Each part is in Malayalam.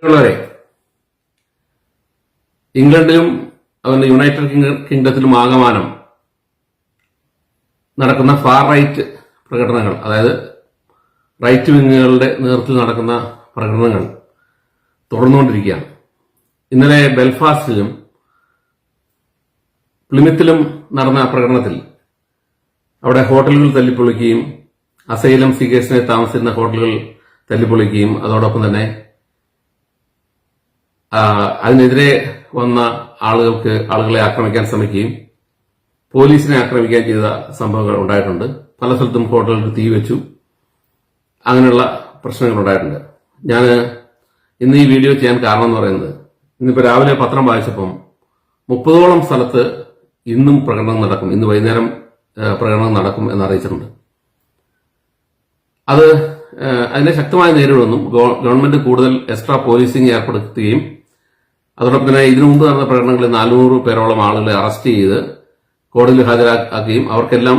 ഉള്ളവരെ ഇംഗ്ലണ്ടിലും അതുപോലെ യുണൈറ്റഡ് കിങ്ഡത്തിലും ആകമാനം നടക്കുന്ന ഫാർ റൈറ്റ് പ്രകടനങ്ങൾ, അതായത് റൈറ്റ് വിങ്ങുകളുടെ നേതൃത്വത്തിൽ നടക്കുന്ന പ്രകടനങ്ങൾ തുടർന്നുകൊണ്ടിരിക്കുകയാണ്. ഇന്നലെ ബെൽഫാസ്റ്റിലും പ്ലിമിത്തിലും നടന്ന പ്രകടനത്തിൽ അവിടെ ഹോട്ടലുകൾ തല്ലിപ്പൊളിക്കുകയും അസൈലം സീക്കേഴ്സിനെ താമസിക്കുന്ന ഹോട്ടലുകൾ തല്ലിപ്പൊളിക്കുകയും അതോടൊപ്പം തന്നെ അതിനെതിരെ വന്ന ആളുകളെ ആക്രമിക്കാൻ ശ്രമിക്കുകയും പോലീസിനെ ആക്രമിക്കാൻ ചെയ്ത സംഭവങ്ങൾ ഉണ്ടായിട്ടുണ്ട്. പല സ്ഥലത്തും ഹോട്ടലുകൾക്ക് തീ വെച്ചു, അങ്ങനെയുള്ള പ്രശ്നങ്ങൾ ഉണ്ടായിട്ടുണ്ട്. ഞാൻ ഇന്ന് ഈ വീഡിയോ ചെയ്യാൻ കാരണം എന്ന് പറയുന്നത്, ഇന്നിപ്പോൾ രാവിലെ പത്രം വായിച്ചപ്പം 30ഓളം സ്ഥലത്ത് ഇന്നും പ്രകടനം നടക്കും, ഇന്ന് വൈകുന്നേരം പ്രകടനം നടക്കും എന്നറിയിച്ചിട്ടുണ്ട്. അതിനെ ശക്തമായി നേരിടുമെന്നും ഗവൺമെന്റ് കൂടുതൽ എക്സ്ട്രാ പോലീസിംഗ് ഏർപ്പെടുത്തുകയും അതോടൊപ്പം തന്നെ ഇതിനു മുമ്പ് നടന്ന പ്രകടനങ്ങളിൽ 400 പേരോളം ആളുകളെ അറസ്റ്റ് ചെയ്ത് കോടതിയിൽ ഹാജരാക്കുകയും അവർക്കെല്ലാം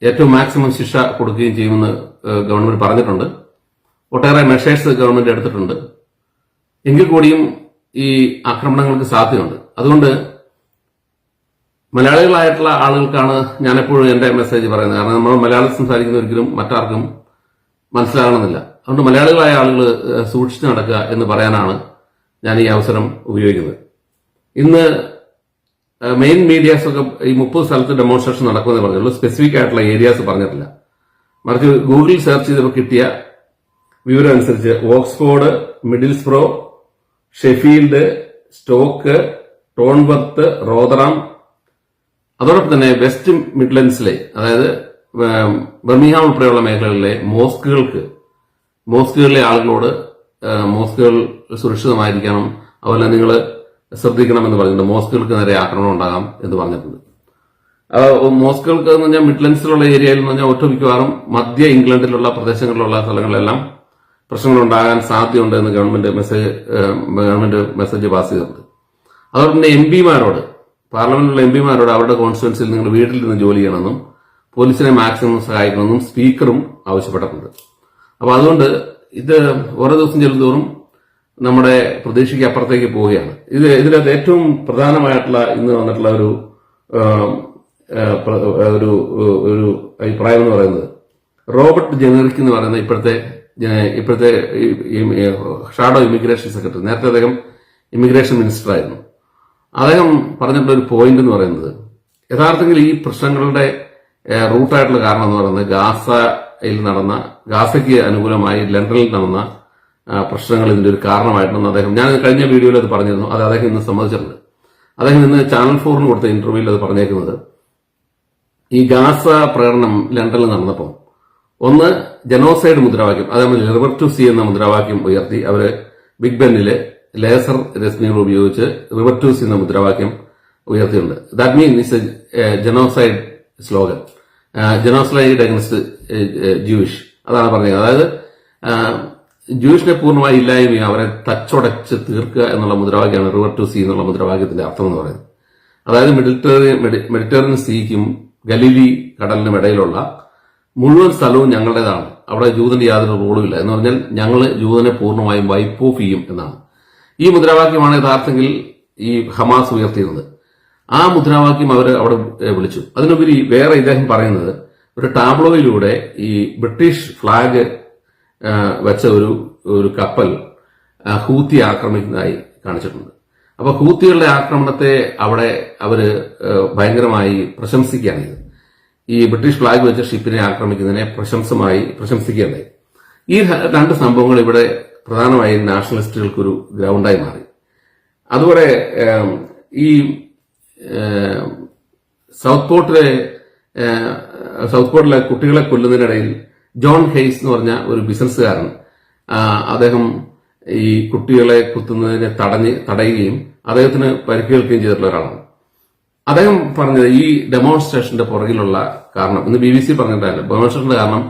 ഏറ്റവും മാക്സിമം ശിക്ഷ കൊടുക്കുകയും ചെയ്യുമെന്ന് ഗവൺമെന്റ് പറഞ്ഞിട്ടുണ്ട്. ഒട്ടേറെ മെഷേഴ്സ് ഗവൺമെന്റ് എടുത്തിട്ടുണ്ട്. എങ്കിൽ കൂടിയും ഈ ആക്രമണങ്ങൾക്ക് സാധ്യതയുണ്ട്. അതുകൊണ്ട് മലയാളികളായിട്ടുള്ള ആളുകൾക്കാണ് ഞാനെപ്പോഴും എന്റെ മെസ്സേജ് പറയുന്നത്. കാരണം നമ്മൾ മലയാളം സംസാരിക്കുന്ന ഒരിക്കലും മറ്റാർക്കും മനസ്സിലാകണമെന്നില്ല. അതുകൊണ്ട് മലയാളികളായ ആളുകൾ സൂക്ഷിച്ചു നടക്കുക എന്ന് പറയാനാണ് ഞാൻ ഈ അവസരം ഉപയോഗിക്കുന്നത്. ഇന്ന് മെയിൻ മീഡിയാസ് ഒക്കെ ഈ 30 സ്ഥലത്ത് ഡെമോൺസ്ട്രേഷൻ നടക്കുമെന്ന് പറഞ്ഞുള്ളൂ. സ്പെസിഫിക് ആയിട്ടുള്ള ഏരിയാസ് പറഞ്ഞിട്ടില്ല. മറിച്ച് ഗൂഗിളിൽ സെർച്ച് ചെയ്തപ്പോൾ കിട്ടിയ വിവരം അനുസരിച്ച് ഓക്സ്ഫോർഡ്, മിഡിൽസ്ബ്രോ, ഷെഫീൽഡ്, സ്റ്റോക്ക്, ടോൺവർത്ത്, റോദറാം, അതോടൊപ്പം തന്നെ വെസ്റ്റ് മിഡ്ലൻഡ്സിലെ, അതായത് ബർമിംഗ്ഹാം ഉൾപ്പെടെയുള്ള മേഖലകളിലെ മോസ്കുകളിലെ ആളുകളോട് മോസ്കുകൾ സുരക്ഷിതമായിരിക്കണം, അതുപോലെ നിങ്ങൾ ശ്രദ്ധിക്കണമെന്ന് പറഞ്ഞിട്ടുണ്ട്. മോസ്കുകൾക്ക് നേരെ ആക്രമണം ഉണ്ടാകാം എന്ന് പറഞ്ഞിട്ടുണ്ട്. മോസ്കുകൾക്ക് എന്ന് പറഞ്ഞാൽ മിഡ്ലൻഡ്സിലുള്ള ഏരിയയിൽ എന്ന് പറഞ്ഞാൽ ഒട്ടുമിക്കവാറും മധ്യ ഇംഗ്ലണ്ടിലുള്ള പ്രദേശങ്ങളിലുള്ള സ്ഥലങ്ങളിലെല്ലാം പ്രശ്നങ്ങൾ ഉണ്ടാകാൻ സാധ്യതയുണ്ട് എന്ന് ഗവൺമെന്റ് മെസ്സേജ് പാസ് ചെയ്തിട്ടുണ്ട്. അതോടൊപ്പം തന്നെ എംപിമാരോട്, പാർലമെന്റിലുള്ള എംപിമാരോട് അവരുടെ കോൺസ്റ്റിറ്റ്യുവൻസിയിൽ നിങ്ങൾ വീട്ടിൽ നിന്ന് ജോലി ചെയ്യണമെന്നും പോലീസിനെ മാക്സിമം സഹായിക്കണമെന്നും സ്പീക്കറും ആവശ്യപ്പെട്ടിട്ടുണ്ട്. അപ്പൊ അതുകൊണ്ട് ഇത് ഓരോ ദിവസം ചെല്ലുന്തോറും നമ്മുടെ പ്രതീക്ഷയ്ക്ക് അപ്പുറത്തേക്ക് പോവുകയാണ്. ഇതിനകത്ത് ഏറ്റവും പ്രധാനമായിട്ടുള്ള ഇന്ന് വന്നിട്ടുള്ള ഒരു അഭിപ്രായം എന്ന് പറയുന്നത്, റോബർട്ട് ജെനറിക് എന്ന് പറയുന്ന ഇപ്പോഴത്തെ ഷാഡോ ഇമിഗ്രേഷൻ സെക്രട്ടറി, നേരത്തെ അദ്ദേഹം ഇമിഗ്രേഷൻ മിനിസ്റ്റർ ആയിരുന്നു. അദ്ദേഹം പറഞ്ഞിട്ടുള്ള ഒരു പോയിന്റ് എന്ന് പറയുന്നത്, യഥാർത്ഥത്തിൽ ഈ പ്രശ്നങ്ങളുടെ റൂട്ടായിട്ടുള്ള കാരണം എന്ന് പറയുന്നത് ഗാസയ്ക്ക് അനുകൂലമായി ലണ്ടനിൽ നടന്ന പ്രശ്നങ്ങൾ ഇതിന്റെ ഒരു കാരണമായിട്ടെന്ന് ഞാൻ കഴിഞ്ഞ വീഡിയോയിൽ അത് പറഞ്ഞിരുന്നു. അത് അദ്ദേഹം ഇന്ന് സമ്മതിച്ചിട്ടുണ്ട്. അദ്ദേഹം ഇന്ന് ചാനൽ 4 കൊടുത്ത ഇന്റർവ്യൂവിൽ അത് പറഞ്ഞേക്കുന്നത്, ഈ ഗാസ പ്രകടനം ലണ്ടനിൽ നടന്നപ്പോൾ ഒന്ന് ജനോസൈഡ് മുദ്രാവാക്യം, അതേപോലെ റിവർ ടു സീ എന്ന മുദ്രാവാക്യം ഉയർത്തി അവര് ബിഗ് ബെന്നില് ലേസർ രശ്മികൾ ഉപയോഗിച്ച് റിവർ ടു സീ എന്ന മുദ്രാവാക്യം ഉയർത്തിയിട്ടുണ്ട്. That mean it's A genocide slogan, genocide against Jewish, അതാണ് പറഞ്ഞത്. അതായത് ജൂയിഷിനെ പൂർണ്ണമായി ഇല്ലായ്മയും അവരെ തച്ചുടച്ച് തീർക്കുക എന്നുള്ള മുദ്രാവാക്യമാണ് റിവർ ടു സീ എന്നുള്ള മുദ്രാവാക്യത്തിന്റെ അർത്ഥം എന്ന് പറയുന്നത്. അതായത് മെഡിറ്ററേനിയൻ സീക്കും ഗലീലി കടലിനും ഇടയിലുള്ള മുഴുവൻ സ്ഥലവും ഞങ്ങളുടേതാണ്, അവിടെ ജൂതന്റെ യാതൊരു റോളും ഇല്ല എന്ന് പറഞ്ഞാൽ ഞങ്ങൾ ജൂതനെ പൂർണ്ണമായും വൈപ്പ് ഓഫ് ചെയ്യും എന്നാണ്. ഈ മുദ്രാവാക്യമാണ് യഥാർത്ഥത്തിൽ ഈ ഹമാസ് ഉയർത്തിയിരുന്നത്. ആ മുദ്രാവാക്യം അവർ അവിടെ വിളിച്ചു. അതിനുപരി വേറെ ഇദ്ദേഹം പറയുന്നത്, ഒരു ടാബ്ലോയിലൂടെ ഈ ബ്രിട്ടീഷ് ഫ്ലാഗ് വെച്ച ഒരു കപ്പൽ ഹൂത്തി ആക്രമിക്കുന്നതായി കാണിച്ചിട്ടുണ്ട്. അപ്പൊ ഹൂത്തികളുടെ ആക്രമണത്തെ അവിടെ അവര് ഭയങ്കരമായി പ്രശംസിക്കുകയാണ് ചെയ്തത്. ഈ ബ്രിട്ടീഷ് ഫ്ലാഗ് വെച്ച ഷിപ്പിനെ ആക്രമിക്കുന്നതിനെ പ്രശംസിക്കുകയുണ്ടായി. ഈ 2 സംഭവങ്ങൾ ഇവിടെ പ്രധാനമായും നാഷണലിസ്റ്റുകൾക്കൊരു ഗ്രൗണ്ടായി മാറി. അതുപോലെ ഈ സൗത്ത് പോർട്ടിലെ കുട്ടികളെ കൊല്ലുന്നതിനിടയിൽ ജോൺ ഹെയ്സ് എന്ന് പറഞ്ഞ ഒരു ബിസിനസ്സുകാരൻ, അദ്ദേഹം ഈ കുട്ടികളെ കുത്തുന്നതിനെ തടയുകയും അദ്ദേഹത്തിന് പരിക്കേൽക്കുകയും ചെയ്തിട്ടുള്ള ഒരാളാണ്. അദ്ദേഹം പറഞ്ഞത് ഈ ഡെമോൺസ്ട്രേഷന്റെ പുറകിലുള്ള കാരണം, ഇന്ന് BBC പറഞ്ഞിട്ടല്ല, ഡെമോൺസ്ട്രേഷന്റെ കാരണം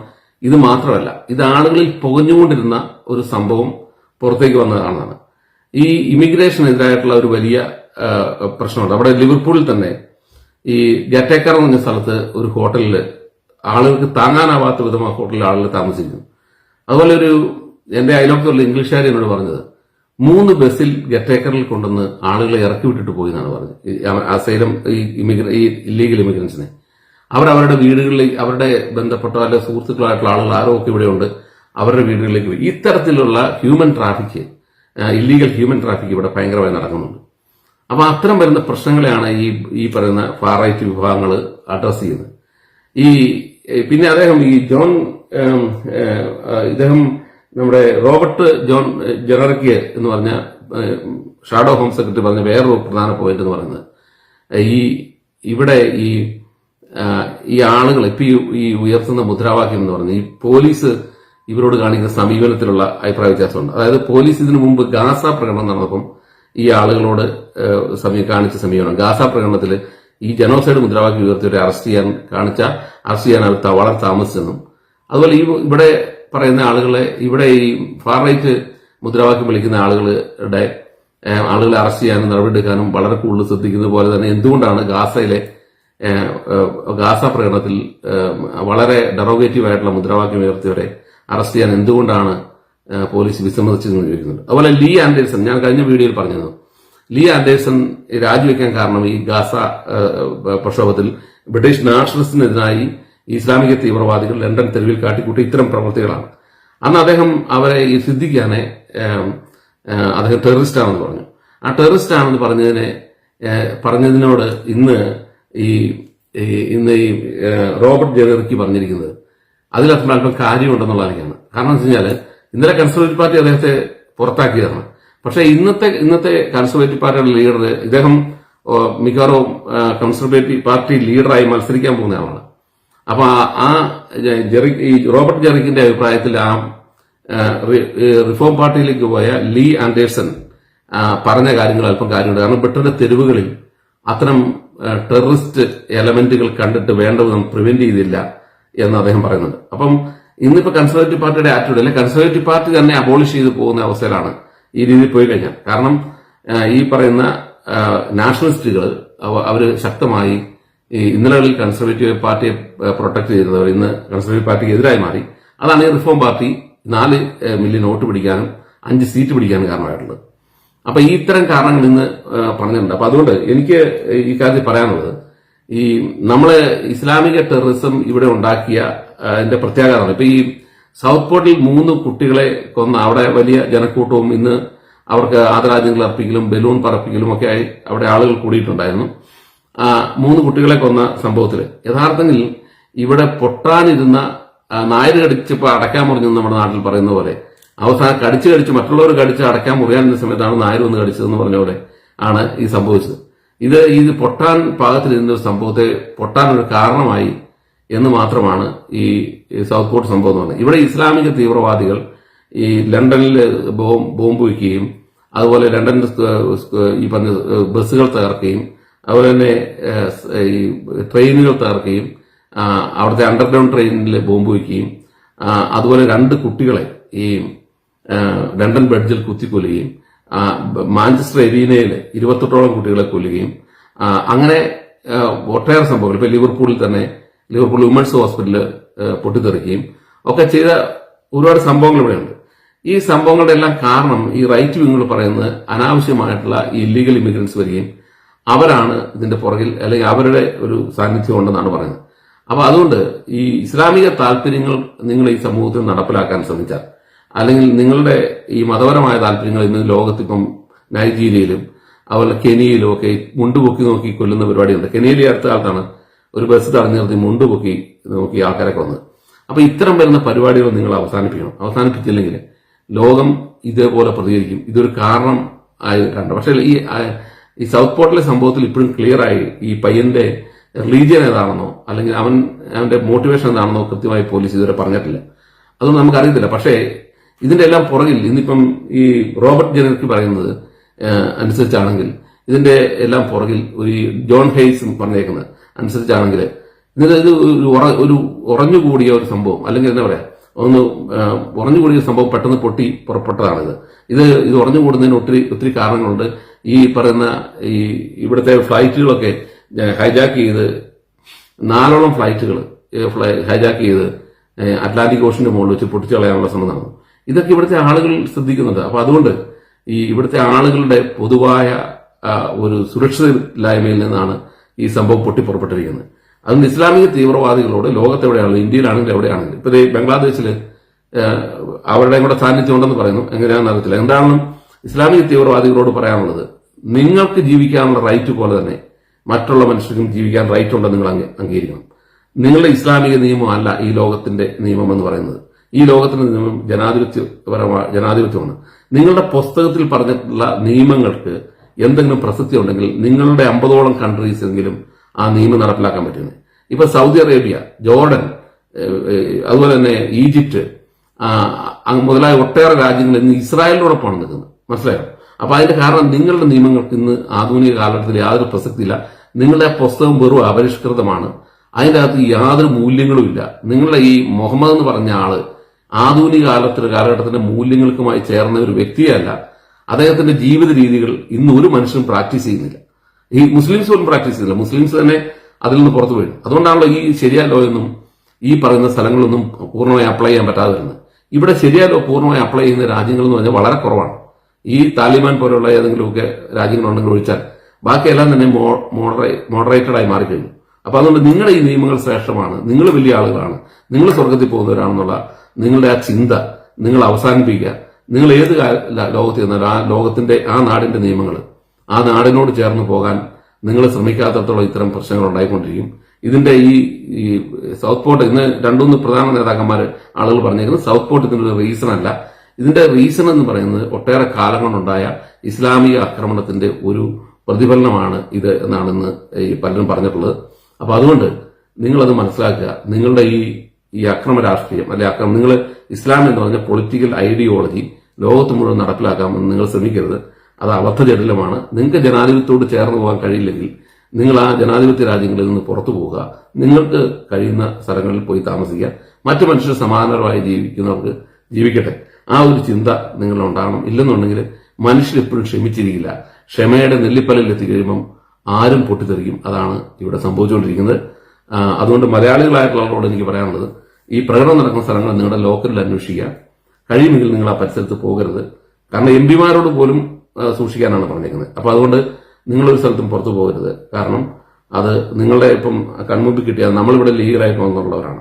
ഇത് മാത്രമല്ല, ഇത് ആളുകളിൽ പുകഞ്ഞുകൊണ്ടിരുന്ന ഒരു സംഭവം പുറത്തേക്ക് വന്നതാണെന്നാണ്. ഈ ഇമിഗ്രേഷനെതിരായിട്ടുള്ള ഒരു വലിയ പ്രശ്നമുണ്ട്. അവിടെ ലിവർപൂളിൽ തന്നെ ഈ ഗറ്റേക്കർ എന്ന് പറഞ്ഞ സ്ഥലത്ത് ഒരു ഹോട്ടലിൽ ആളുകൾക്ക് താങ്ങാനാവാത്ത വിധം ആ ഹോട്ടലിൽ ആളുകൾ താമസിക്കുന്നു. അതുപോലെ എന്റെ അയലോക്കത്തുള്ള ഇംഗ്ലീഷുകാർ എന്നോട് പറഞ്ഞത്, 3 ബസ്സിൽ ഗെറ്റേക്കറിൽ കൊണ്ടുവന്ന് ആളുകളെ ഇറക്കി വിട്ടിട്ട് പോയി എന്നാണ് പറഞ്ഞത്. അസൈലം ഈ ഇല്ലീഗൽ ഇമിഗ്രൻസിനെ അവരവരുടെ വീടുകളിൽ അവരുടെ ബന്ധപ്പെട്ട അല്ലെ സുഹൃത്തുക്കളായിട്ടുള്ള ആളുകൾ ആരോ ഒക്കെ ഇവിടെയുണ്ട്, അവരുടെ വീടുകളിലേക്ക് പോയി. ഇത്തരത്തിലുള്ള human traffic, illegal human traffic ഇവിടെ ഭയങ്കരമായി നടക്കുന്നുണ്ട്. അപ്പൊ അത്തരം വരുന്ന പ്രശ്നങ്ങളെയാണ് ഈ പറയുന്ന ഫാർ റൈറ്റ് വിഭാഗങ്ങൾ അഡ്രസ് ചെയ്യുന്നത്. പിന്നെ അദ്ദേഹം ഇദ്ദേഹം നമ്മുടെ റോബർട്ട് ജോൺ ജെററിക്ക് എന്ന് പറഞ്ഞ ഷാഡോ ഹോം സെക്രട്ടറി പറഞ്ഞ വേറൊരു പ്രധാന പോയിന്റ് എന്ന് പറയുന്നത് ഇവിടെ ഈ ആളുകൾ ഇപ്പൊ ഈ ഉയർത്തുന്ന മുദ്രാവാക്യം എന്ന് പറഞ്ഞാൽ ഈ പോലീസ് ഇവരോട് കാണിക്കുന്ന സമീപനത്തിലുള്ള അഭിപ്രായ വ്യത്യാസമുണ്ട്. അതായത് പോലീസ് ഇതിനു മുമ്പ് ഗാസ പ്രകടനം നടന്നപ്പം ഈ ആളുകളോട് കാണിച്ച സമീപനം, ഗാസ പ്രകടനത്തിൽ ഈ ജനോസൈഡ് മുദ്രാവാക്യം ഉയർത്തിയവരെ അറസ്റ്റ് ചെയ്യാൻ അവർ വളരെ താമസിച്ചെന്നും, അതുപോലെ ഇവിടെ പറയുന്ന ആളുകളെ ഇവിടെ ഈ ഫാർ റൈറ്റ് മുദ്രാവാക്യം വിളിക്കുന്ന ആളുകളെ അറസ്റ്റ് ചെയ്യാനും നടപടിയെടുക്കാനും വളരെ കൂടുതൽ ശ്രദ്ധിക്കുന്നത് പോലെ തന്നെ എന്തുകൊണ്ടാണ് ഗാസ പ്രകടനത്തിൽ വളരെ ഡെറോഗേറ്റീവ് ആയിട്ടുള്ള മുദ്രാവാക്യം ഉയർത്തിയവരെ അറസ്റ്റ് ചെയ്യാൻ എന്തുകൊണ്ടാണ് പോലീസ് വിസമ്മതിച്ചെന്ന് ചോദിക്കുന്നുണ്ട്. അതുപോലെ ലീ ആൻഡേഴ്സൺ, ഞാൻ കഴിഞ്ഞ വീഡിയോയിൽ പറഞ്ഞത്, ലീ ആൻഡേഴ്സൺ രാജിവെക്കാൻ കാരണം ഈ ഗാസ പ്രക്ഷോഭത്തിൽ ബ്രിട്ടീഷ് നാഷണലിസത്തിനെതിരായി ഇസ്ലാമിക തീവ്രവാദികൾ ലണ്ടൻ തെരുവിൽ കാട്ടിക്കൂട്ടി ഇത്തരം പ്രവർത്തികളാണ്. അന്ന് അദ്ദേഹം അവരെ ഈ സിദ്ദിഖാനെ അദ്ദേഹം ടെററിസ്റ്റ് ആണെന്ന് പറഞ്ഞു. ആ ടെററിസ്റ്റ് ആണെന്ന് പറഞ്ഞതിനോട് ഇന്ന് ഈ റോബർട്ട് ജെററിക്ക് പറഞ്ഞിരിക്കുന്നത് അതിലത്ര അല്പം കാര്യമുണ്ടെന്നുള്ളതാണ്. കാരണം എന്ന് വെച്ച് കഴിഞ്ഞാൽ ഇന്നലെ കൺസർവേറ്റീവ് പാർട്ടി അദ്ദേഹത്തെ പുറത്താക്കിയതാണ്. പക്ഷെ ഇന്നത്തെ കൺസർവേറ്റീവ് പാർട്ടിയുടെ ലീഡർ ഇദ്ദേഹം മിക്കവാറും കൺസർവേറ്റീവ് പാർട്ടി ലീഡറായി മത്സരിക്കാൻ പോകുന്ന ആളാണ്. അപ്പൊ ഈ റോബർട്ട് ജെറിക്കിന്റെ അഭിപ്രായത്തിൽ റിഫോം പാർട്ടിയിലേക്ക് പോയ ലീ ആൻഡേഴ്സൺ പറഞ്ഞ കാര്യങ്ങൾ അല്പം കാര്യമുണ്ട്. കാരണം ബ്രിട്ടന്റെ തെരുവുകളിൽ അത്തരം ടെററിസ്റ്റ് എലമെന്റുകൾ കണ്ടിട്ട് വേണ്ടത് പ്രിവെന്റ് ചെയ്തില്ല എന്ന് അദ്ദേഹം പറയുന്നുണ്ട്. അപ്പം ഇന്നിപ്പോ കൺസർവേറ്റീവ് പാർട്ടിയുടെ ആറ്റിറ്റ്യൂഡ് അല്ലെ കൺസർവേറ്റീവ് പാർട്ടി തന്നെ അബോളിഷ് ചെയ്ത് പോകുന്ന അവസ്ഥയിലാണ് ഈ രീതിയിൽ പോയി കഴിഞ്ഞാൽ. കാരണം ഈ പറയുന്ന നാഷണലിസ്റ്റുകൾ അവര് ശക്തമായി ഇന്നലകളിൽ കൺസർവേറ്റീവ് പാർട്ടിയെ പ്രൊട്ടക്ട് ചെയ്തവർ ഇന്ന് കൺസർവേറ്റീവ് പാർട്ടിക്ക് എതിരായി മാറി. അതാണ് ഈ റിഫോം പാർട്ടി 4 മില്യൺ വോട്ട് പിടിക്കാനും 5 സീറ്റ് പിടിക്കാനും കാരണമായിട്ടുള്ളത്. അപ്പൊ ഈ ഇത്തരം കാരണങ്ങൾ ഇന്ന് പറഞ്ഞിട്ടുണ്ട്. അപ്പൊ അതുകൊണ്ട് എനിക്ക് ഈ കാര്യത്തിൽ പറയാനുള്ളത്, ഈ നമ്മള് ഇസ്ലാമിക ടെററിസം ഇവിടെ ഉണ്ടാക്കിയ അതിന്റെ പ്രത്യാഘാതമാണ്. ഇപ്പൊ ഈ സൗത്ത് പോർട്ടിൽ 3 കുട്ടികളെ കൊന്ന അവിടെ വലിയ ജനക്കൂട്ടവും ഇന്ന് അവർക്ക് ആദരാഞ്ജലികൾ അർപ്പിക്കലും ബലൂൺ പറപ്പിക്കലും ഒക്കെ ആയി അവിടെ ആളുകൾ കൂടിയിട്ടുണ്ടായിരുന്നു. 3 കുട്ടികളെ കൊന്ന സംഭവത്തിൽ യഥാർത്ഥത്തിൽ ഇവിടെ പൊട്ടാനിരുന്ന നായര് കടിച്ചപ്പോ അടയ്ക്കാൻ മുറിഞ്ഞു നമ്മുടെ നാട്ടിൽ പറയുന്ന പോലെ അവസാനം കടിച്ച് മറ്റുള്ളവർ കടിച്ച് അടയ്ക്കാൻ മുറിയാനിരുന്ന സമയത്താണ് നായർ ഒന്ന് കടിച്ചതെന്ന് പറഞ്ഞ പോലെ ആണ് ഈ സംഭവിച്ചത്. ഇത് പൊട്ടാൻ പാകത്തിലിരുന്ന ഒരു സംഭവത്തെ പൊട്ടാൻ ഒരു കാരണമായി എന്ന് മാത്രമാണ് ഈ സൗത്ത് പോർട്ട് സംഭവം എന്ന് പറഞ്ഞത്. ഇവിടെ ഇസ്ലാമിക തീവ്രവാദികൾ ഈ ലണ്ടനിൽ ബോംബ് വയ്ക്കുകയും അതുപോലെ ലണ്ടൻ ഈ പറഞ്ഞ ബസ്സുകൾ തകർക്കുകയും അതുപോലെ തന്നെ ഈ ട്രെയിനുകൾ തകർക്കുകയും അവിടുത്തെ അണ്ടർഗ്രൗണ്ട് ട്രെയിനിൽ ബോംബ് വയ്ക്കുകയും അതുപോലെ 2 കുട്ടികളെ ഈ ലണ്ടൻ ബ്രിഡ്ജിൽ കുത്തിക്കൊല്ലുകയും മാഞ്ചസ്റ്റർ എരീനയിൽ 28ഓളം കുട്ടികളെ കൊല്ലുകയും അങ്ങനെ ഒട്ടേറെ സംഭവങ്ങൾ ഇപ്പൊ ലിവർപൂൾ വുമൻസ് ഹോസ്പിറ്റലിൽ പൊട്ടിത്തെറിക്കുകയും ഒക്കെ ചെയ്ത ഒരുപാട് സംഭവങ്ങൾ ഇവിടെയുണ്ട്. ഈ സംഭവങ്ങളുടെ എല്ലാം കാരണം ഈ റൈറ്റ് വിങ്ങുകൾ പറയുന്നത് അനാവശ്യമായിട്ടുള്ള ഈ ഇല്ലീഗൽ ഇമിഗ്രൻസ് വരികയും അവരാണ് ഇതിന്റെ പുറകിൽ അല്ലെങ്കിൽ അവരുടെ ഒരു സാന്നിധ്യം ഉണ്ടെന്നാണ് പറയുന്നത്. അപ്പൊ അതുകൊണ്ട് ഈ ഇസ്ലാമിക താല്പര്യങ്ങൾ നിങ്ങൾ ഈ സമൂഹത്തിൽ നടപ്പിലാക്കാൻ ശ്രമിച്ചാൽ അല്ലെങ്കിൽ നിങ്ങളുടെ ഈ മതപരമായ താല്പര്യങ്ങൾ ഇന്ന് ലോകത്തിപ്പം നൈജീരിയയിലും അതുപോലെ കെനിയയിലും ഒക്കെ മുണ്ടുപൊക്കി നോക്കി കൊല്ലുന്ന പരിപാടിയുണ്ട്. കെനിയയിലെ അടുത്ത കാലത്താണ് ഒരു ബസ് തടഞ്ഞു നിർത്തി മുണ്ടുപൊക്കി നോക്കി ആൾക്കാരെ കൊന്നത്. അപ്പൊ ഇത്തരം വരുന്ന പരിപാടികൾ നിങ്ങൾ അവസാനിപ്പിക്കണം. അവസാനിപ്പിച്ചില്ലെങ്കിൽ ലോകം ഇതേപോലെ പ്രതികരിക്കും. ഇതൊരു കാരണം ആയി കണ്ടു. പക്ഷേ ഈ സൗത്ത് പോർട്ടിലെ സംഭവത്തിൽ ഇപ്പോഴും ക്ലിയർ ആയി ഈ പയ്യന്റെ റിലീജിയൻ ഏതാണെന്നോ അല്ലെങ്കിൽ അവന്റെ മോട്ടിവേഷൻ എന്താണെന്നോ കൃത്യമായി പോലീസ് ഇതുവരെ പറഞ്ഞിട്ടില്ല. അതൊന്നും നമുക്കറിയത്തില്ല. പക്ഷേ ഇതിന്റെ എല്ലാം പുറകിൽ ഇന്നിപ്പം ഈ റോബർട്ട് ജെററിക്ക് പറയുന്നത് അനുസരിച്ചാണെങ്കിൽ ഇതിന്റെ എല്ലാം പുറകിൽ ഒരു ജോൺ ഹെയ്സ് പറഞ്ഞേക്കുന്നത് അനുസരിച്ചാണെങ്കിൽ ഇത് ഒരു ഉറഞ്ഞുകൂടിയ ഒരു സംഭവം അല്ലെങ്കിൽ എന്താ പറയാ ഉറഞ്ഞുകൂടിയ സംഭവം പെട്ടെന്ന് പൊട്ടി പുറപ്പെട്ടതാണിത്. ഇത് ഉറഞ്ഞുകൂടുന്നതിന് ഒത്തിരി കാരണങ്ങളുണ്ട്. ഈ പറയുന്ന ഈ ഇവിടുത്തെ ഫ്ലൈറ്റുകളൊക്കെ ഹൈജാക്ക് ചെയ്ത് 4ഓളം ഫ്ലൈറ്റുകൾ ഹൈജാക്ക് ചെയ്ത് അറ്റ്ലാന്റിക് ഓഷന്റെ മുകളിൽ വെച്ച് പൊട്ടിച്ചു കളയാനുള്ള ശ്രമം നടന്നു. ഇതൊക്കെ ഇവിടുത്തെ ആളുകൾ ശ്രദ്ധിക്കുന്നുണ്ട്. അപ്പൊ അതുകൊണ്ട് ഇവിടുത്തെ ആളുകളുടെ പൊതുവായ ഒരു സുരക്ഷിതയില്ലായ്മയിൽ നിന്നാണ് ഈ സംഭവം പൊട്ടിപ്പുറപ്പെട്ടിരിക്കുന്നത്. അതുകൊണ്ട് ഇസ്ലാമിക തീവ്രവാദികളോട് ലോകത്തെവിടെയാണെങ്കിലും ഇന്ത്യയിലാണെങ്കിലും എവിടെയാണെങ്കിലും ഇപ്പൊ ബംഗ്ലാദേശിൽ അവരുടെയും കൂടെ സാന്നിധ്യം ഉണ്ടെന്ന് പറയുന്നു. എങ്ങനെയാണെന്ന് അറിയത്തില്ല. എന്താണെന്നും ഇസ്ലാമിക തീവ്രവാദികളോട് പറയാനുള്ളത്, നിങ്ങൾക്ക് ജീവിക്കാനുള്ള റൈറ്റ് പോലെ തന്നെ മറ്റുള്ള മനുഷ്യർക്കും ജീവിക്കാൻ റൈറ്റ് ഉണ്ടെന്ന് നിങ്ങൾ അംഗീകരിക്കണം. നിങ്ങളുടെ ഇസ്ലാമിക നിയമമല്ല ഈ ലോകത്തിന്റെ നിയമം എന്ന് പറയുന്നത്. ഈ ലോകത്തിന്റെ നിയമം ജനാധിപത്യമാണ്. നിങ്ങളുടെ പുസ്തകത്തിൽ പറഞ്ഞിട്ടുള്ള നിയമങ്ങൾക്ക് എന്തെങ്കിലും പ്രസക്തി ഉണ്ടെങ്കിൽ നിങ്ങളുടെ 50ഓളം കൺട്രീസെങ്കിലും ആ നിയമം നടപ്പിലാക്കാൻ പറ്റുന്നത്. ഇപ്പൊ സൗദി അറേബ്യ, ജോർഡൻ, അതുപോലെ തന്നെ ഈജിപ്റ്റ് മുതലായ ഒട്ടേറെ രാജ്യങ്ങൾ ഇന്ന് ഇസ്രായേലിനോടൊപ്പമാണ് നിൽക്കുന്നത്. മനസ്സിലായോ? അപ്പൊ അതിന്റെ കാരണം നിങ്ങളുടെ നിയമങ്ങൾക്ക് ഇന്ന് ആധുനിക കാലഘട്ടത്തിൽ യാതൊരു പ്രസക്തിയില്ല. നിങ്ങളുടെ പുസ്തകം വെറും അപരിഷ്കൃതമാണ്. അതിൻ്റെ അകത്ത് യാതൊരു മൂല്യങ്ങളും ഇല്ല. നിങ്ങളുടെ ഈ മുഹമ്മദ് എന്ന് പറഞ്ഞ ആള് ആധുനിക കാലഘട്ടത്തിന്റെ മൂല്യങ്ങൾക്കുമായി ചേർന്ന ഒരു വ്യക്തിയല്ല. അദ്ദേഹത്തിന്റെ ജീവിത രീതികൾ ഇന്ന് ഒരു മനുഷ്യനും പ്രാക്ടീസ് ചെയ്യുന്നില്ല. ഈ മുസ്ലിംസ് പോലും പ്രാക്ടീസ് ചെയ്യുന്നില്ല. മുസ്ലിംസ് തന്നെ അതിൽ നിന്ന് പുറത്തു പോയി. അതുകൊണ്ടാണല്ലോ ഈ ശരിയാ ലോ എന്നും ഈ പറയുന്ന സ്ഥലങ്ങളൊന്നും പൂർണ്ണമായി അപ്ലൈ ചെയ്യാൻ പറ്റാതെ വരുന്നത്. ഇവിടെ ശരിയാ ലോ പൂർണ്ണമായി അപ്ലൈ ചെയ്യുന്ന രാജ്യങ്ങൾ എന്ന് പറഞ്ഞാൽ വളരെ കുറവാണ്. ഈ താലിബാൻ പോലുള്ള ഏതെങ്കിലുമൊക്കെ രാജ്യങ്ങളുണ്ടെങ്കിൽ ഒഴിച്ചാൽ ബാക്കിയെല്ലാം തന്നെ മോഡറേറ്റഡ് ആയി മാറിക്കഴിഞ്ഞു. അപ്പൊ അതുകൊണ്ട് നിങ്ങളുടെ ഈ നിയമങ്ങൾ ശ്രേഷ്ഠമാണ്, നിങ്ങൾ വലിയ ആളുകളാണ്, നിങ്ങൾ സ്വർഗത്തിൽ പോകുന്നവരാണെന്നുള്ള നിങ്ങളുടെ ആ ചിന്ത നിങ്ങൾ അവസാനിപ്പിക്കുക. നിങ്ങൾ ഏത് ലോകത്ത് ചെന്നാലും ആ ലോകത്തിന്റെ ആ നാടിന്റെ നിയമങ്ങൾ ആ നാടിനോട് ചേർന്ന് പോകാൻ നിങ്ങൾ ശ്രമിക്കാത്തടത്തോളം ഇത്തരം പ്രശ്നങ്ങൾ ഉണ്ടായിക്കൊണ്ടിരിക്കും. ഇതിന്റെ ഈ സൗത്ത് പോർട്ട് ഇന്ന് 2-3 പ്രധാന നേതാക്കന്മാർ ആളുകൾ പറഞ്ഞേക്കുന്നത് സൗത്ത് പോർട്ട് ഇതിന്റെ റീസൺ അല്ല. ഇതിന്റെ റീസൺ എന്ന് പറയുന്നത് ഒട്ടേറെ കാലം കൊണ്ടുണ്ടായ ഇസ്ലാമിക ആക്രമണത്തിന്റെ ഒരു പ്രതിഫലനമാണ് ഇത് എന്നാണ് ഇന്ന് ഈ പലരും പറഞ്ഞിട്ടുള്ളത്. അപ്പൊ അതുകൊണ്ട് നിങ്ങളത് മനസ്സിലാക്കുക. നിങ്ങളുടെ ഈ അക്രമ രാഷ്ട്രീയം നിങ്ങൾ ഇസ്ലാം എന്ന് പറഞ്ഞ പൊളിറ്റിക്കൽ ഐഡിയോളജി ലോകത്ത് മുഴുവൻ നടപ്പിലാക്കാമെന്ന് നിങ്ങൾ ശ്രമിക്കരുത്. അത് അബദ്ധജടിലമാണ്. നിങ്ങൾക്ക് ജനാധിപത്യത്തോട് ചേർന്ന് പോകാൻ കഴിയില്ലെങ്കിൽ നിങ്ങൾ ആ ജനാധിപത്യ രാജ്യങ്ങളിൽ നിന്ന് പുറത്തു പോവുക. നിങ്ങൾക്ക് കഴിയുന്ന സ്ഥലങ്ങളിൽ പോയി താമസിക്കുക. മറ്റു മനുഷ്യർ സമാനപരമായി ജീവിക്കുന്നവർക്ക് ജീവിക്കട്ടെ. ആ ഒരു ചിന്ത നിങ്ങളുണ്ടാകണം. ഇല്ലെന്നുണ്ടെങ്കിൽ മനുഷ്യർ എപ്പോഴും ക്ഷമിച്ചിരിക്കില്ല. ക്ഷമയുടെ നെല്ലിപ്പലിൽ എത്തിക്കഴിയുമ്പം ആരും പൊട്ടിത്തെറിക്കും. അതാണ് ഇവിടെ സംഭവിച്ചുകൊണ്ടിരിക്കുന്നത്. അതുകൊണ്ട് മലയാളികളായിട്ടുള്ളവരോട് എനിക്ക് പറയാനുള്ളത്, ഈ പ്രകടനം നടക്കുന്ന സ്ഥലങ്ങൾ നിങ്ങളുടെ ലോക്കലിൽ അന്വേഷിക്കുക. കഴിയുമെങ്കിൽ നിങ്ങൾ ആ പരിസരത്ത് പോകരുത്. കാരണം എം പിമാരോട് പോലും സൂക്ഷിക്കാനാണ് പറഞ്ഞേക്കുന്നത്. അപ്പൊ അതുകൊണ്ട് നിങ്ങളൊരു സ്ഥലത്തും പുറത്തു പോകരുത്. കാരണം അത് നിങ്ങളുടെ ഇപ്പം കൺമുമ്പിൽ കിട്ടിയാൽ നമ്മളിവിടെ ലീഗലായിട്ട് വന്നുള്ളവരാണ്.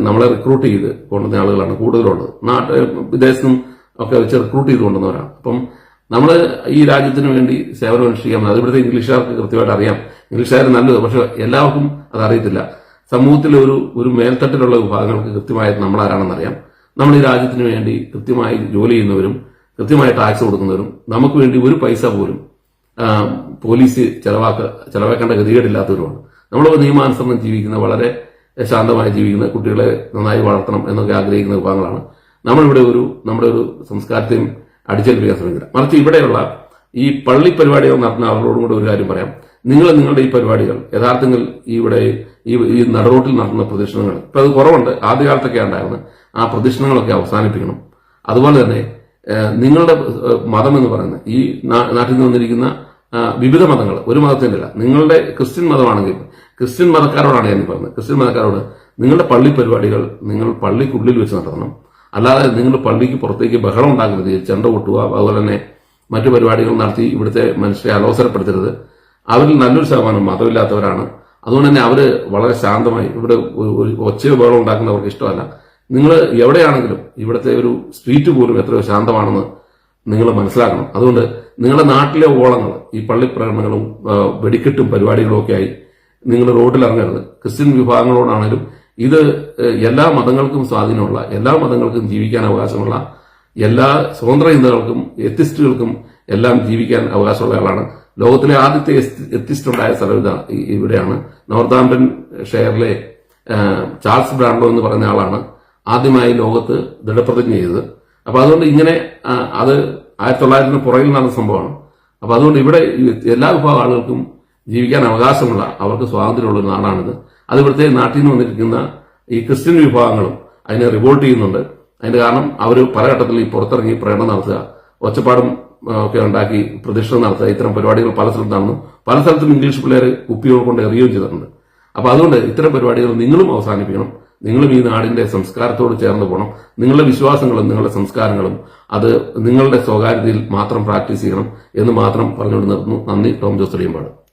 നമ്മളെ റിക്രൂട്ട് ചെയ്ത് കൊണ്ടുവന്ന ആളുകളാണ് കൂടുതലുള്ളത്. വിദേശത്തും ഒക്കെ വെച്ച് റിക്രൂട്ട് ചെയ്ത് കൊണ്ടുവന്നവരാണ്. അപ്പം നമ്മൾ ഈ രാജ്യത്തിന് വേണ്ടി സേവനം അനുഷ്ഠിക്കാൻ അത് ഇവിടുത്തെ ഇംഗ്ലീഷുകാർക്ക് കൃത്യമായിട്ട് അറിയാം. ഇംഗ്ലീഷുകാർ നല്ലത്, പക്ഷെ എല്ലാവർക്കും അതറിയത്തില്ല. സമൂഹത്തിലെ ഒരു മേൽത്തട്ടിലുള്ള വിഭാഗങ്ങൾക്ക് കൃത്യമായിട്ട് നമ്മളാരാണെന്നറിയാം. നമ്മൾ ഈ രാജ്യത്തിന് വേണ്ടി കൃത്യമായി ജോലി ചെയ്യുന്നവരും കൃത്യമായി ടാക്സ് കൊടുക്കുന്നവരും നമുക്ക് വേണ്ടി ഒരു പൈസ പോലും പോലീസ് ചെലവാക്കേണ്ട ഗതികേടില്ലാത്തവരുമാണ്. നമ്മൾ നിയമാനുസരണം ജീവിക്കുന്ന, വളരെ ശാന്തമായി ജീവിക്കുന്ന, കുട്ടികളെ നന്നായി വളർത്തണം എന്നൊക്കെ ആഗ്രഹിക്കുന്ന വിഭാഗങ്ങളാണ്. നമ്മുടെ ഒരു സംസ്കാരത്തെയും അടിച്ചേൽപ്പിക്കാൻ ശ്രമിക്കില്ല. മറിച്ച് ഇവിടെയുള്ള ഈ പള്ളി പരിപാടികൾ നടത്തുന്ന അവരോടും കൂടെ ഒരു കാര്യം പറയാം. നിങ്ങളുടെ ഈ പരിപാടികൾ യഥാർത്ഥത്തിൽ ഇവിടെ ഈ നടുറോട്ടിൽ നടത്തുന്ന പ്രദക്ഷിണങ്ങൾ ഇപ്പൊ അത് കുറവുണ്ട്. ആദ്യകാലത്തൊക്കെ ഉണ്ടായിരുന്നു. ആ പ്രദക്ഷിണങ്ങളൊക്കെ അവസാനിപ്പിക്കണം. അതുപോലെ തന്നെ നിങ്ങളുടെ മതം എന്ന് പറയുന്നത് ഈ നാട്ടിൽ നിന്ന് വന്നിരിക്കുന്ന വിവിധ മതങ്ങൾ, ഒരു മതത്തിന്റെ അല്ല. നിങ്ങളുടെ ക്രിസ്ത്യൻ മതമാണെങ്കിൽ ക്രിസ്ത്യൻ മതക്കാരോടാണ് ഞാൻ പറഞ്ഞത്. ക്രിസ്ത്യൻ മതക്കാരോട് നിങ്ങളുടെ പള്ളി പരിപാടികൾ നിങ്ങൾ പള്ളിക്കുള്ളിൽ വെച്ച് നടത്തണം. അല്ലാതെ നിങ്ങൾ പള്ളിക്ക് പുറത്തേക്ക് ബഹളം ഉണ്ടാക്കരുത്, ചെണ്ട കൊട്ടുക, അതുപോലെ തന്നെ മറ്റു പരിപാടികൾ നടത്തി ഇവിടുത്തെ മനുഷ്യരെ അലോസരപ്പെടുത്തരുത്. അവരിൽ നല്ലൊരു ശതമാനം മതമില്ലാത്തവരാണ്. അതുകൊണ്ട് തന്നെ അവര് വളരെ ശാന്തമായി, ഇവിടെ ഒച്ചയോ ബഹളം ഉണ്ടാക്കുന്നവർക്ക് ഇഷ്ടമല്ല. നിങ്ങൾ എവിടെയാണെങ്കിലും ഇവിടുത്തെ ഒരു സ്ട്രീറ്റ് പോലും എത്രയോ ശാന്തമാണെന്ന് നിങ്ങൾ മനസ്സിലാക്കണം. അതുകൊണ്ട് നിങ്ങളുടെ നാട്ടിലെ ഓളങ്ങൾ, ഈ പള്ളി പ്രകടനങ്ങളും വെടിക്കെട്ടും പരിപാടികളും ഒക്കെ ആയി നിങ്ങൾ റോഡിൽ ഇറങ്ങരുത്. ക്രിസ്ത്യൻ വിഭാഗങ്ങളോടാണെങ്കിലും ഇത് എല്ലാ മതങ്ങൾക്കും സ്വാധീനമുള്ള, എല്ലാ മതങ്ങൾക്കും ജീവിക്കാൻ അവകാശമുള്ള, എല്ലാ സ്വതന്ത്ര ചിന്തകൾക്കും എത്തിസ്റ്റുകൾക്കും എല്ലാം ജീവിക്കാൻ അവകാശമുള്ള ആളാണ്. ലോകത്തിലെ ആദ്യത്തെ എത്തിസ്റ്റ് ഉണ്ടായ സ്ഥലം ഇവിടെയാണ്. നോർത്താംപ്ടൺ ഷെയറിലെ ചാൾസ് ബ്രാൻഡോ എന്ന് പറയുന്ന ആളാണ് ആദ്യമായി ലോകത്ത് ദൃഢപ്രതിജ്ഞ ചെയ്തത്. അപ്പൊ അതുകൊണ്ട് ഇങ്ങനെ അത് 1900 പുറകിൽ നടന്ന സംഭവമാണ്. അപ്പൊ അതുകൊണ്ട് ഇവിടെ എല്ലാ വിഭാഗം ആളുകൾക്കും ജീവിക്കാൻ അവകാശമുള്ള, അവർക്ക് സ്വാതന്ത്ര്യമുള്ള ഒരു നാടാണിത്. അത് ഇവിടുത്തെ നാട്ടിൽ നിന്ന് വന്നിരിക്കുന്ന ഈ ക്രിസ്ത്യൻ വിഭാഗങ്ങളും അതിനെ റിവോൾട്ട് ചെയ്യുന്നുണ്ട്. അതിന്റെ കാരണം അവർ പല ഘട്ടത്തിൽ ഈ പുറത്തിറങ്ങി പ്രകടനം നടത്തുക, ഒച്ചപ്പാടും ഒക്കെ ഉണ്ടാക്കി പ്രതിഷ്ഠ നടത്തുക, ഇത്തരം പരിപാടികൾ പല സ്ഥലത്തും നടന്നു. പല സ്ഥലത്തും ഇംഗ്ലീഷ് പിള്ളേർ കുപ്പികൾ കൊണ്ട് എറിയുകയും ചെയ്തിട്ടുണ്ട്. അപ്പൊ അതുകൊണ്ട് ഇത്തരം പരിപാടികൾ നിങ്ങളും അവസാനിപ്പിക്കണം. നിങ്ങളും ഈ നാടിന്റെ സംസ്കാരത്തോട് ചേർന്ന് പോകണം. നിങ്ങളുടെ വിശ്വാസങ്ങളും നിങ്ങളുടെ സംസ്കാരങ്ങളും അത് നിങ്ങളുടെ സ്വകാര്യതയിൽ മാത്രം പ്രാക്ടീസ് ചെയ്യണം എന്ന് മാത്രം പറഞ്ഞുകൊണ്ട് നിർത്തുന്നു. നന്ദി. ടോം ജോസ് തെളിയമ്പാട്.